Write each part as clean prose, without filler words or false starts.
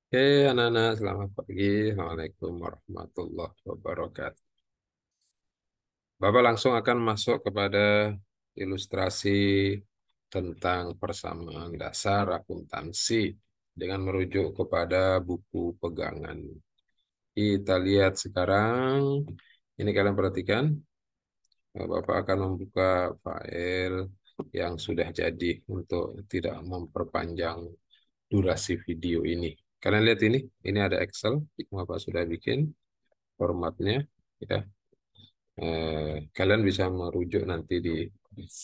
Oke, anak-anak, selamat pagi. Assalamualaikum warahmatullahi wabarakatuh. Bapak langsung akan masuk kepada ilustrasi tentang persamaan dasar akuntansi dengan merujuk kepada buku pegangan. Kita lihat sekarang, ini kalian perhatikan, Bapak akan membuka file yang sudah jadi untuk tidak memperpanjang durasi video ini. Kalian lihat ini ada Excel yang Bapak sudah bikin formatnya, ya. Kalian bisa merujuk nanti di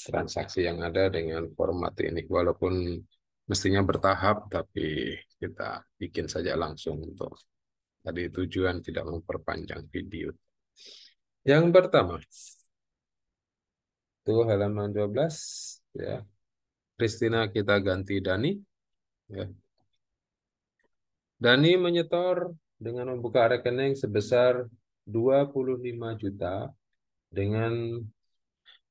transaksi yang ada dengan format ini, walaupun mestinya bertahap, tapi kita bikin saja langsung untuk tadi tujuan tidak memperpanjang video. Yang pertama, itu halaman 12, ya. Kristina kita ganti Dani, ya. Dani menyetor dengan membuka rekening sebesar 25 juta dengan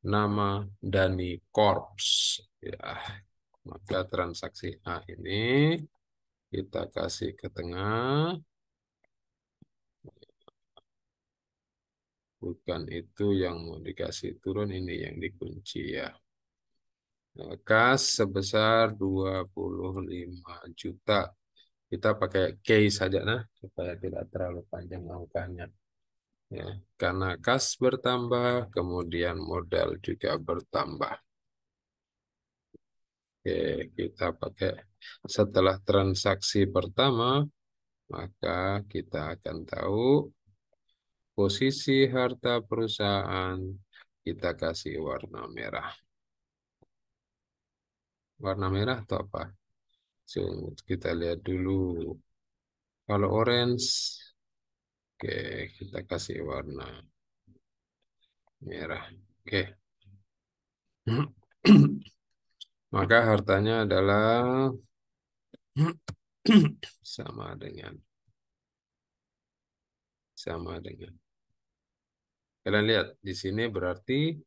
nama Dani Corps. Ya, maka transaksi A ini kita kasih ke tengah, bukan itu yang mau dikasih turun, ini yang dikunci ya. Kas sebesar 25 juta. Kita pakai K saja nah, supaya tidak terlalu panjang angkanya. Ya, karena kas bertambah, kemudian modal juga bertambah. Oke, kita pakai setelah transaksi pertama, maka kita akan tahu posisi harta perusahaan, kita kasih warna merah. Warna merah atau apa? So, kita lihat dulu. Kalau orange, oke, kita kasih warna merah. Oke. Maka hartanya adalah sama dengan sama dengan. Kalian lihat di sini berarti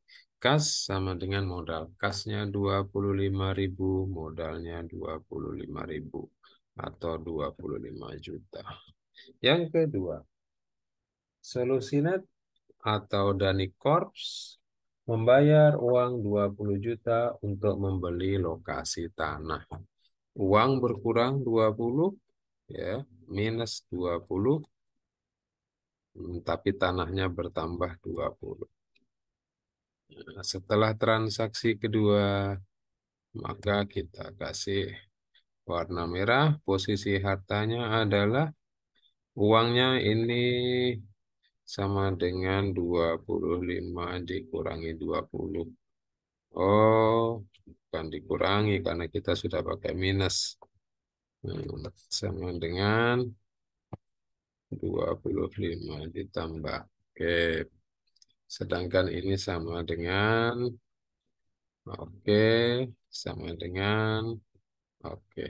kas sama dengan modal. Kasnya 25.000, modalnya 25.000 atau 25 juta. Yang kedua, Solusinet atau Dani Corps membayar uang 20 juta untuk membeli lokasi tanah. Uang berkurang 20, ya, minus 20, tapi tanahnya bertambah 20. Nah, setelah transaksi kedua, maka kita kasih warna merah. Posisi hartanya adalah uangnya ini sama dengan 25 dikurangi 20. Oh, bukan dikurangi karena kita sudah pakai minus. Sama dengan 25 ditambah. Oke, sedangkan ini sama dengan, oke, sama dengan, oke.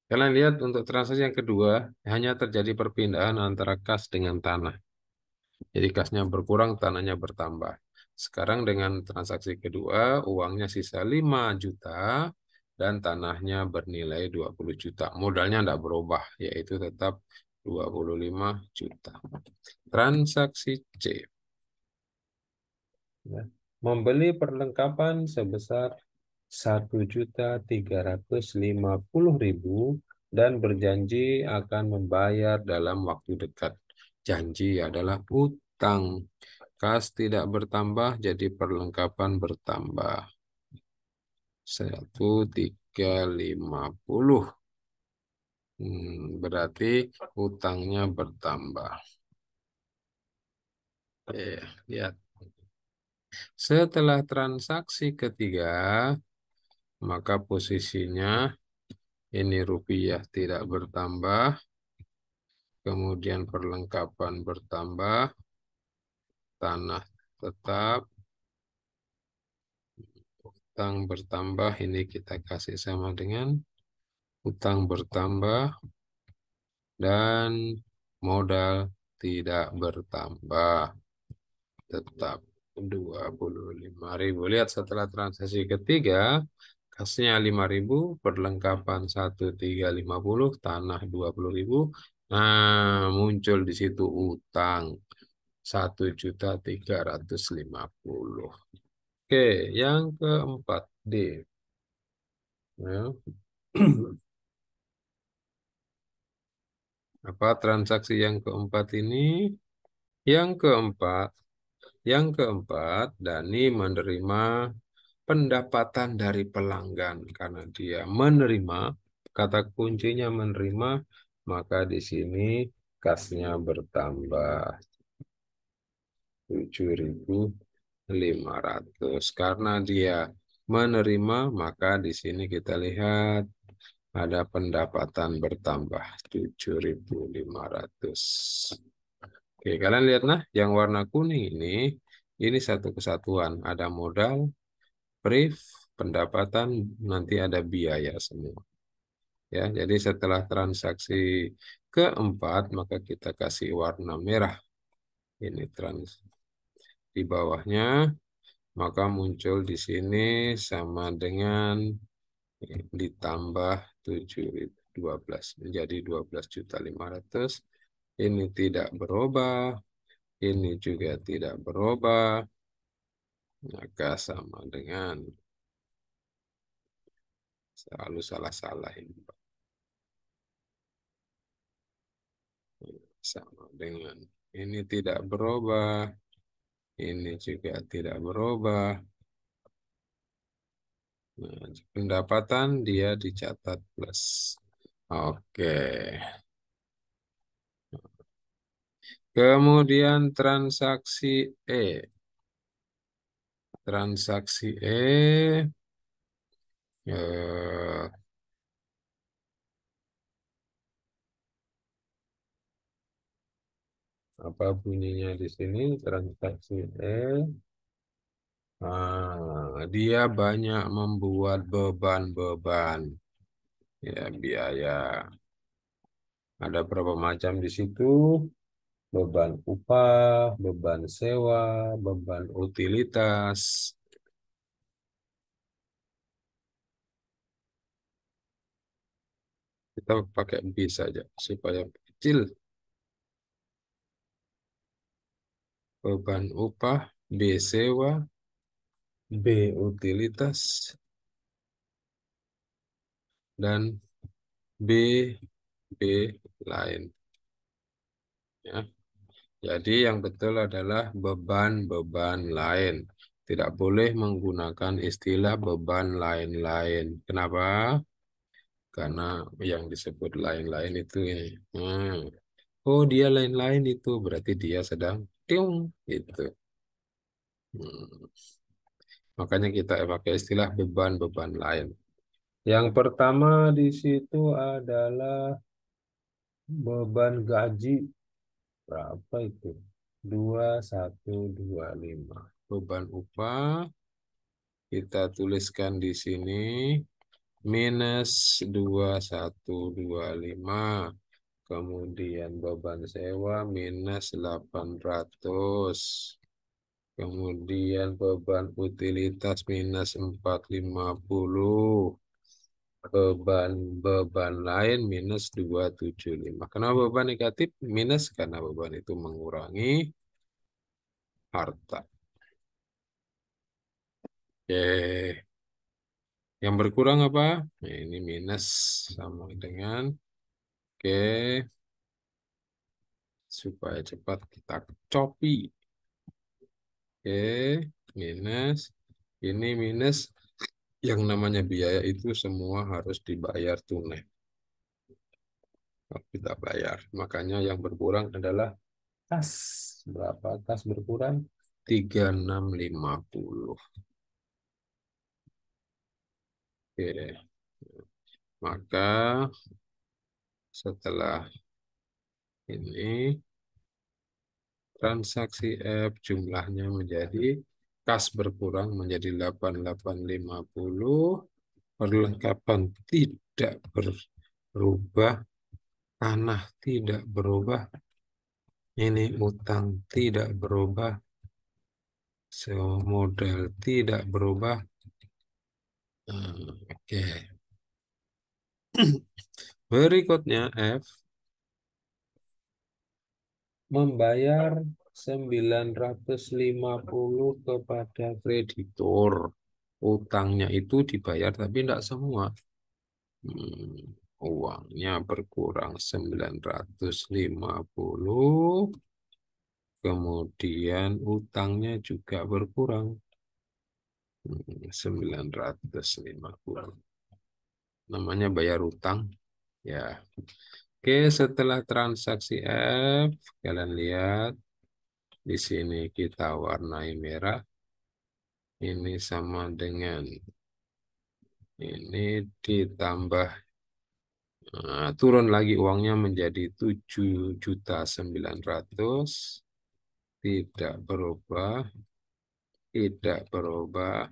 Kalian lihat untuk transaksi yang kedua, hanya terjadi perpindahan antara kas dengan tanah. Jadi kasnya berkurang, tanahnya bertambah. Sekarang dengan transaksi kedua, uangnya sisa 5 juta dan tanahnya bernilai 20 juta. Modalnya tidak berubah, yaitu tetap 25 juta. Transaksi C. Ya. Membeli perlengkapan sebesar 1.350.000 dan berjanji akan membayar dalam waktu dekat. Janji adalah utang. Kas tidak bertambah, jadi perlengkapan bertambah. 1.350. Berarti utangnya bertambah. Lihat. Setelah transaksi ketiga, maka posisinya ini rupiah tidak bertambah, kemudian perlengkapan bertambah, tanah tetap, utang bertambah, ini kita kasih sama dengan utang bertambah, dan modal tidak bertambah, tetap 25.000. Lihat setelah transaksi ketiga, Kasnya 5.000, perlengkapan 1.350, tanah 20.000. Nah, muncul di situ utang 1.350.000. Oke, yang keempat D. Ya. Apa transaksi yang keempat ini? Yang keempat, Dani menerima pendapatan dari pelanggan karena dia menerima, kata kuncinya menerima, maka di sini kasnya bertambah 7.500. Karena dia menerima, maka di sini kita lihat ada pendapatan bertambah 7.500. Oke, kalian lihat nah, yang warna kuning ini satu kesatuan. Ada modal, brief, pendapatan, nanti ada biaya semua. Ya, jadi setelah transaksi keempat, maka kita kasih warna merah. Ini di bawahnya, maka muncul di sini sama dengan ditambah 7.012 menjadi 12.500. Ini tidak berubah, ini juga tidak berubah, maka sama dengan selalu salah-salah ini, Pak. Sama dengan ini tidak berubah, ini juga tidak berubah. Nah, pendapatan dia dicatat plus. Oke. Kemudian transaksi E. Transaksi E eh, apa bunyinya di sini? Transaksi E. Dia banyak membuat beban-beban. Ya, biaya. Ada berapa macam di situ? Beban upah, beban sewa, beban utilitas. Kita pakai B saja supaya kecil. Beban upah, B sewa, B utilitas, dan B B lain. Ya. Jadi yang betul adalah beban-beban lain. Tidak boleh menggunakan istilah beban lain-lain. Kenapa? Karena yang disebut lain-lain itu ini. Oh, dia lain-lain itu berarti dia sedang tiung gitu. Hmm. Makanya kita pakai istilah beban-beban lain. Yang pertama di situ adalah beban gaji. Berapa itu? 2.125. Beban upah kita tuliskan di sini minus 2.125. Kemudian beban sewa minus 800. Kemudian beban utilitas minus 450. Beban lain minus 275. Kenapa beban negatif? Minus karena beban itu mengurangi harta. Oke. Yang berkurang apa? Nah, ini minus sama dengan oke, supaya cepat kita copy. Oke, minus ini minus yang namanya biaya itu semua harus dibayar tunai. Kalau kita bayar, makanya yang berkurang adalah kas. Berapa kas berkurang? 3.650. Oke, maka setelah ini transaksi F jumlahnya menjadi kas berkurang menjadi 8.850, perlengkapan tidak berubah, tanah tidak berubah, ini utang tidak berubah, sewa modal tidak berubah, Oke. Berikutnya F, membayar 950 kepada kreditur. Utangnya itu dibayar tapi tidak semua. Uangnya berkurang 950, kemudian utangnya juga berkurang 950. Namanya bayar utang. Ya. Oke, setelah transaksi F, kalian lihat di sini kita warnai merah. Ini sama dengan ini ditambah, turun lagi uangnya menjadi 7.900.000. Tidak berubah, tidak berubah.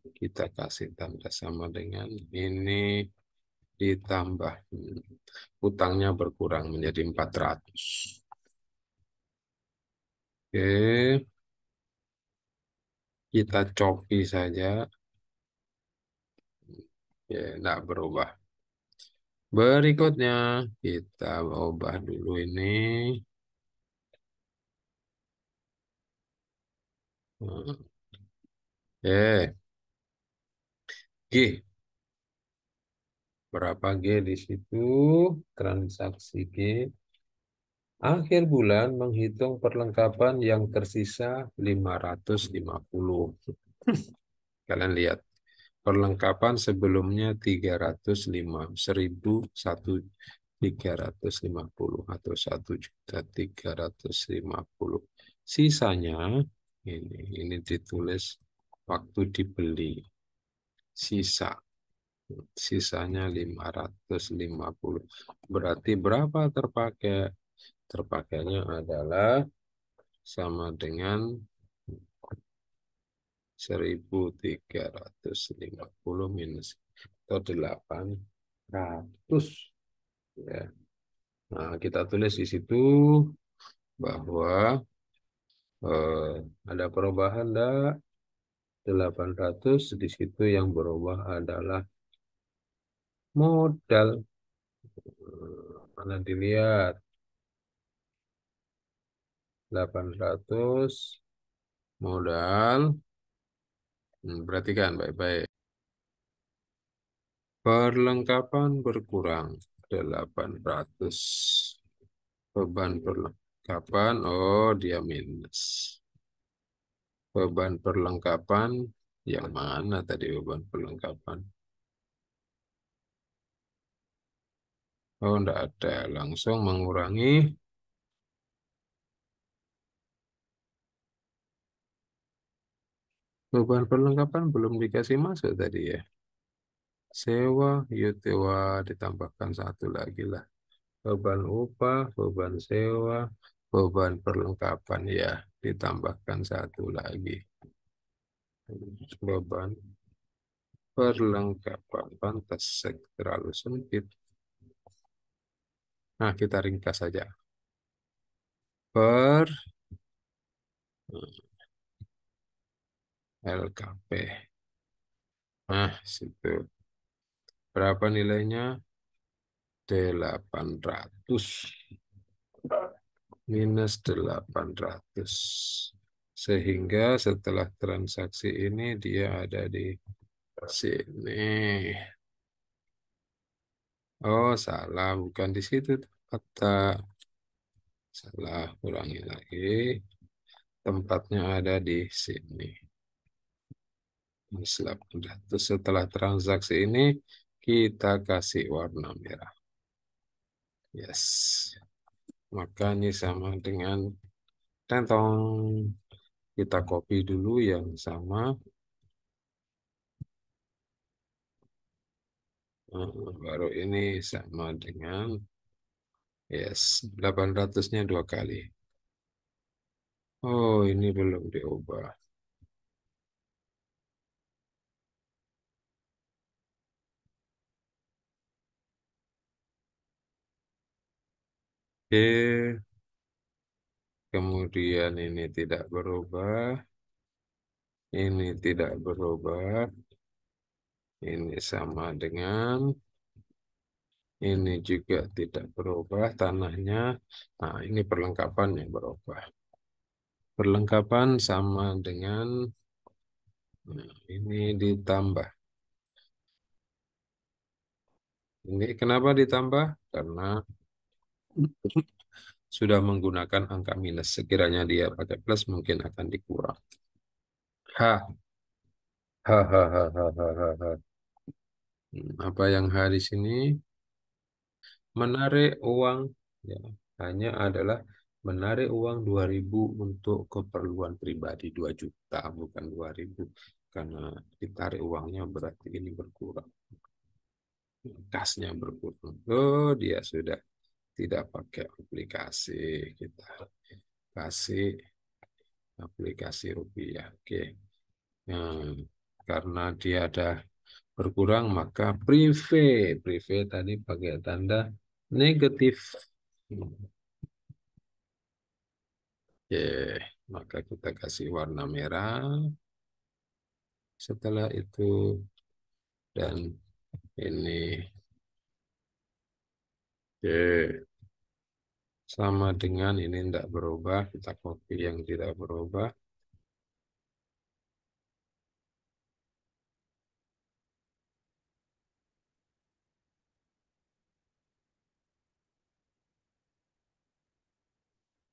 Kita kasih tanda sama dengan ini ditambah, utangnya berkurang menjadi 400. Oke, kita copy saja. Ya, tidak berubah. Berikutnya kita ubah dulu ini. Eh, G. Berapa G di situ? Transaksi G. Akhir bulan menghitung perlengkapan yang tersisa 550. Kalian lihat. Perlengkapan sebelumnya 305, 1.350 atau 1.350. Sisanya ini ditulis waktu dibeli. Sisa. Sisanya 550. Berarti berapa terpakai? Terpakainya adalah sama dengan 1.350 minus atau 800. Ya. Nah, kita tulis di situ bahwa eh, ada perubahan enggak? 800 di situ yang berubah adalah modal. Mana dilihat 800 modal. Perhatikan baik-baik. Perlengkapan berkurang 800. Beban perlengkapan, oh dia minus. Beban perlengkapan, yang mana tadi beban perlengkapan? Oh, enggak ada. Langsung mengurangi beban perlengkapan belum dikasih masuk tadi ya. Sewa, sewa ditambahkan satu lagi lah. Beban upah, beban sewa, beban perlengkapan ya ditambahkan satu lagi. Beban perlengkapan pantas terlalu sempit. Nah, kita ringkas saja. Per LKP. Nah, situ. Berapa nilainya? 800. Minus 800. Sehingga setelah transaksi ini dia ada di sini. Oh, salah. Bukan di situ. Kata salah. Ulangi lagi. Tempatnya ada di sini. Minus 800. Setelah transaksi ini, kita kasih warna merah. Yes. Maka ini sama dengan tentong. Kita copy dulu yang sama. Baru ini sama dengan yes. 800-nya dua kali. Oh, ini belum diubah. Oke. Kemudian ini tidak berubah. Ini tidak berubah. Ini sama dengan ini juga tidak berubah tanahnya. Nah, ini perlengkapan yang berubah. Perlengkapan sama dengan nah, ini ditambah. Ini kenapa ditambah? Karena sudah menggunakan angka minus. Sekiranya dia pakai plus mungkin akan dikurang. H, H, H, H, H, H, H, H. Apa yang H di sini? Menarik uang ya, hanya adalah menarik uang 2.000 untuk keperluan pribadi 2 juta bukan 2.000 karena ditarik uangnya berarti ini berkurang. Kasnya berkurang. Oh, dia sudah tidak pakai aplikasi. Kita kasih aplikasi rupiah. Oke. Hmm, karena dia ada berkurang maka prive. Prive tadi pakai tanda negatif. Oke, maka kita kasih warna merah. Setelah itu dan ini oke, sama dengan ini tidak berubah. Kita copy yang tidak berubah.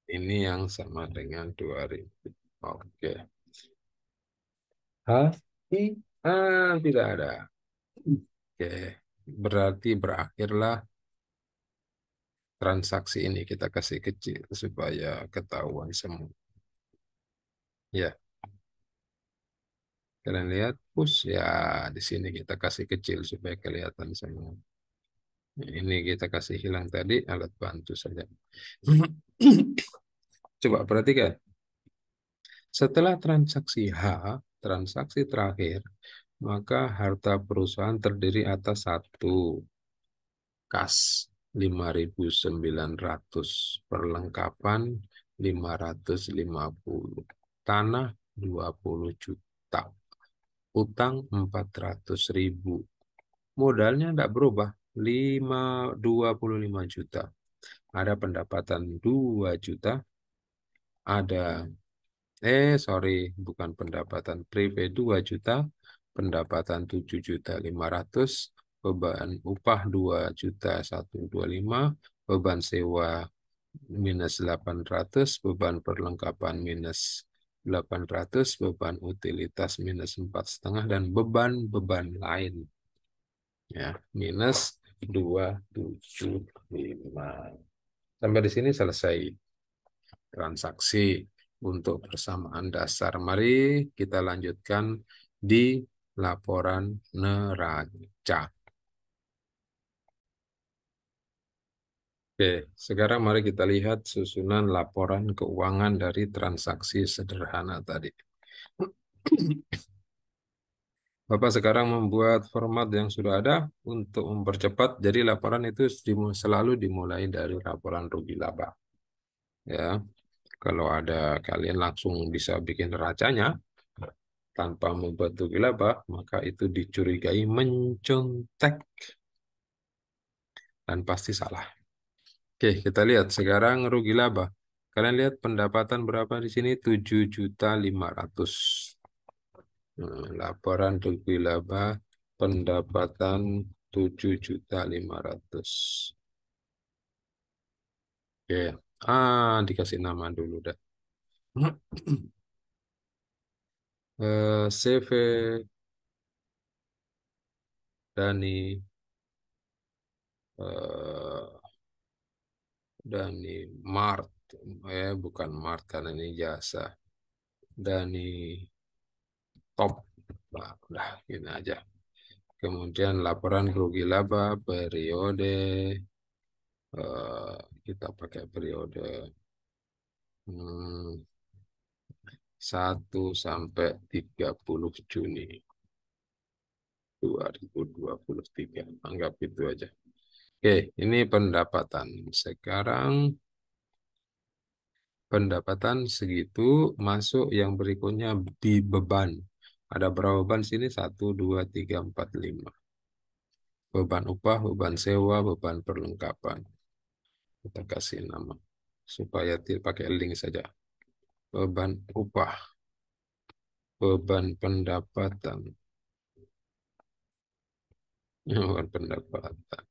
Ini yang sama dengan 2.000. Oke. Hah? Tidak ada. Oke, berarti berakhirlah transaksi ini. Kita kasih kecil supaya ketahuan semua. Ya, kalian lihat push ya di sini kita kasih kecil supaya kelihatan semua. Ini kita kasih hilang tadi alat bantu saja. Coba perhatikan. Setelah transaksi H, transaksi terakhir, maka harta perusahaan terdiri atas satu kas 5.900, perlengkapan 550, tanah 20 juta, utang 400.000. Modalnya tidak berubah, 25 juta. Ada pendapatan 2 juta, ada sorry, bukan pendapatan prive 2 juta, pendapatan 7.500.000, beban upah 2.125, beban sewa minus 800, beban perlengkapan minus 800, beban utilitas minus 4,5, dan beban-beban lain ya minus 275. Sampai di sini selesai transaksi untuk persamaan dasar. Mari kita lanjutkan di laporan neraca. Oke, sekarang mari kita lihat susunan laporan keuangan dari transaksi sederhana tadi. Bapak sekarang membuat format yang sudah ada untuk mempercepat. Jadi laporan itu selalu dimulai dari laporan rugi laba. Ya, kalau ada kalian langsung bisa bikin neracanya tanpa membuat rugi laba, maka itu dicurigai mencontek dan pasti salah. Oke, kita lihat sekarang rugi laba. Kalian lihat pendapatan berapa di sini? 7.500.000. Laporan rugi laba pendapatan 7.500.000. Oke. Dikasih nama dulu dah. CV Dani eh, Dani Mart, bukan Mart karena ini jasa. Dani Top, nah, udah gini aja. Kemudian laporan rugi laba periode, eh, kita pakai periode hmm, 1 sampai 30 Juni 2023. Anggap itu aja. Oke, ini pendapatan. Sekarang pendapatan segitu, masuk yang berikutnya di beban. Ada berapa beban sini? Satu, dua, tiga, empat, lima. Beban upah, beban sewa, beban perlengkapan. Kita kasih nama supaya tidak pakai link saja. Beban upah, beban pendapatan, beban pendapatan,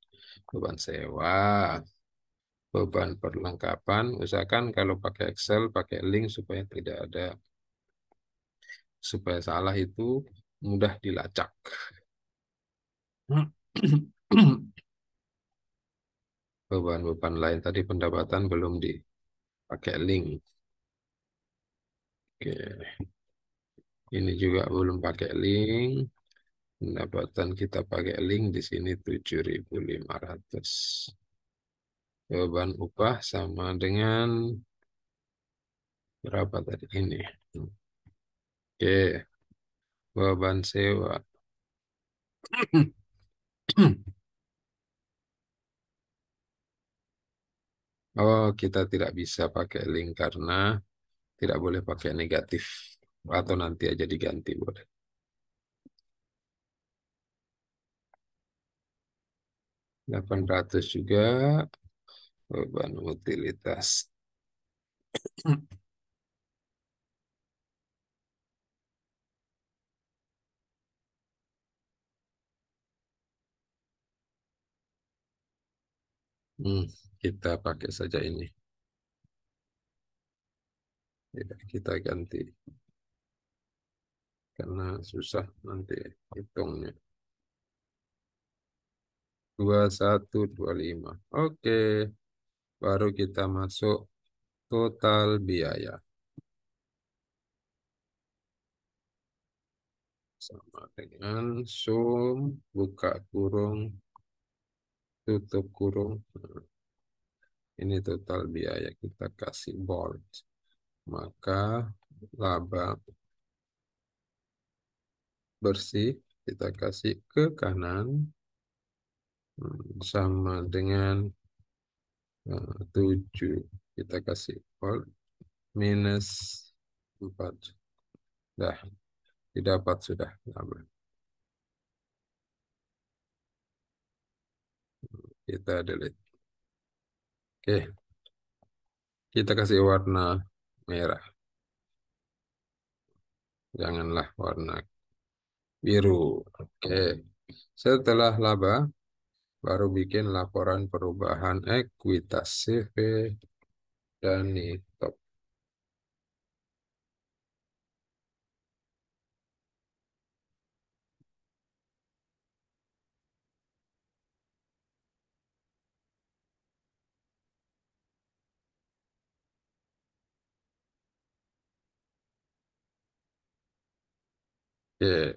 beban sewa, beban perlengkapan. Usahakan kalau pakai Excel, pakai link supaya tidak ada, supaya salah itu mudah dilacak. Beban-beban lain tadi pendapatan belum dipakai link. Oke, ini juga belum pakai link. Pendapatan kita pakai link di sini 7.500. Beban upah sama dengan berapa tadi ini? Oke, beban sewa. Oh, kita tidak bisa pakai link karena tidak boleh pakai negatif. Atau nanti aja diganti boleh. 800 juga beban utilitas. Hmm, kita pakai saja ini. Tidak, kita ganti karena susah nanti hitungnya. 2125. Oke, baru kita masuk total biaya. Sama dengan sum, buka kurung, tutup kurung. Nah, ini total biaya kita kasih bold. Maka laba bersih kita kasih ke kanan, sama dengan 7. Kita kasih bold minus 4. Dah, didapat sudah laba. Kita delete. Oke, kita kasih warna merah. Janganlah warna biru. Oke. Setelah laba, baru bikin laporan perubahan ekuitas CV dan nitop. Oke.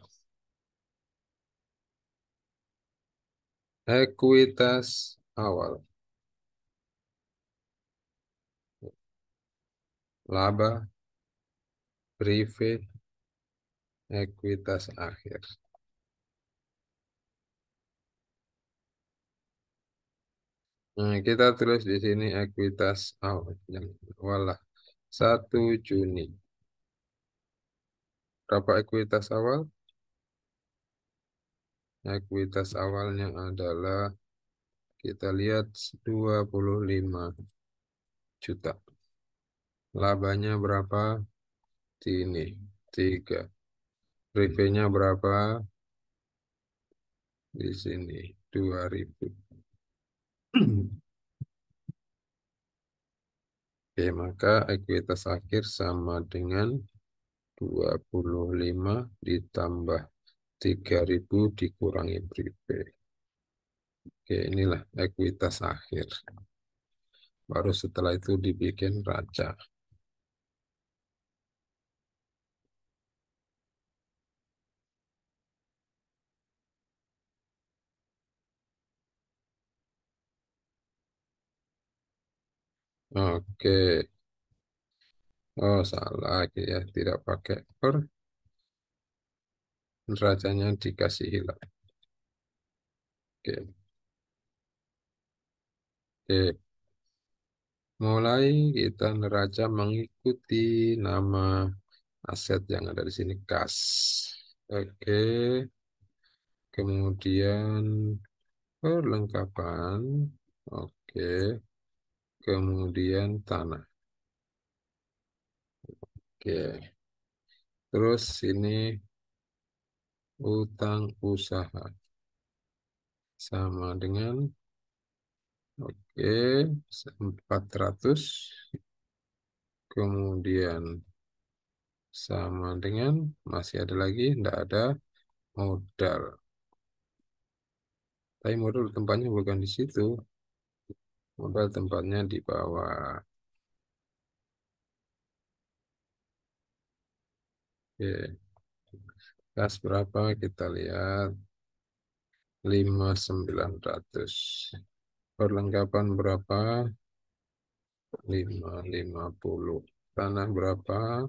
Ekuitas awal. Laba, privé, ekuitas akhir. Nah, kita tulis di sini ekuitas awal. Yang awal lah. 1 Juni. Berapa ekuitas awal? Ekuitas awalnya adalah, kita lihat, 25 juta. Labanya berapa? Ini, 3. Privé-nya berapa? Di sini, 2.000. Oke, maka ekuitas akhir sama dengan 25 ditambah 3.000 dikurangi privé. Oke, inilah ekuitas akhir. Baru setelah itu dibikin raca. Oke. Oh, salah ya. Tidak pakai per. Racanya dikasih hilang. Oke. Oke. Mulai kita neraca mengikuti nama aset yang ada di sini, kas. Oke, kemudian perlengkapan. Oke, kemudian tanah. Oke, terus ini utang usaha sama dengan oke 400. Kemudian sama dengan masih ada lagi, tidak ada modal. Tapi modal tempatnya bukan di situ. Modal tempatnya di bawah. Oke, kas berapa kita lihat 5.900. Perlengkapan berapa? 550. Tanah berapa?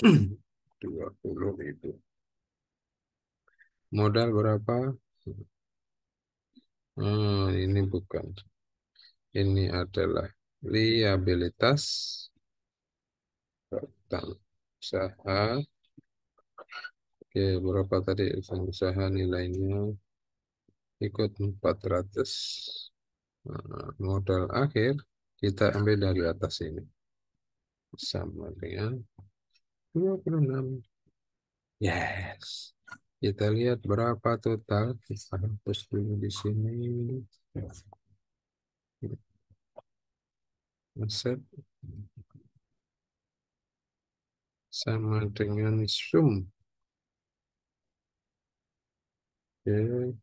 20.000. Modal berapa? Ini bukan. Ini adalah liabilitas utang usaha. Oke, berapa tadi utang usaha nilainya? Ikut 400. Modal akhir kita ambil dari atas ini. Sama dengan 26. Yes. Kita lihat berapa total. Kita hapus dulu di sini. Aset sama dengan sum. Oke.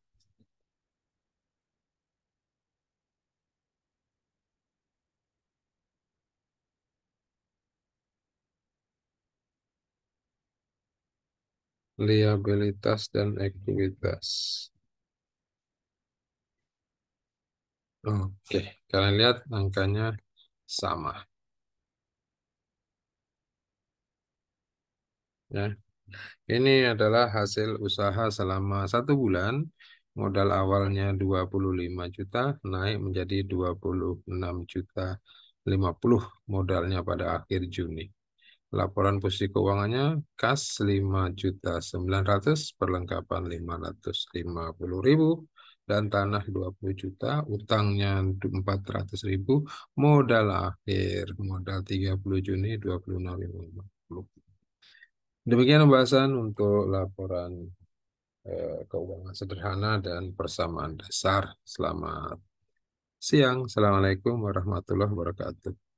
Liabilitas dan ekuitas. Oke, kalian lihat angkanya sama. Ya, ini adalah hasil usaha selama 1 bulan. Modal awalnya 25 juta, naik menjadi 26 juta 50 modalnya pada akhir Juni. Laporan posisi keuangannya kas 5.900.000, perlengkapan 550.000, dan tanah 20 juta, utangnya 400.000, modal akhir modal 30 Juni 26.550. Demikian pembahasan untuk laporan keuangan sederhana dan persamaan dasar. Selamat siang. Assalamualaikum warahmatullahi wabarakatuh.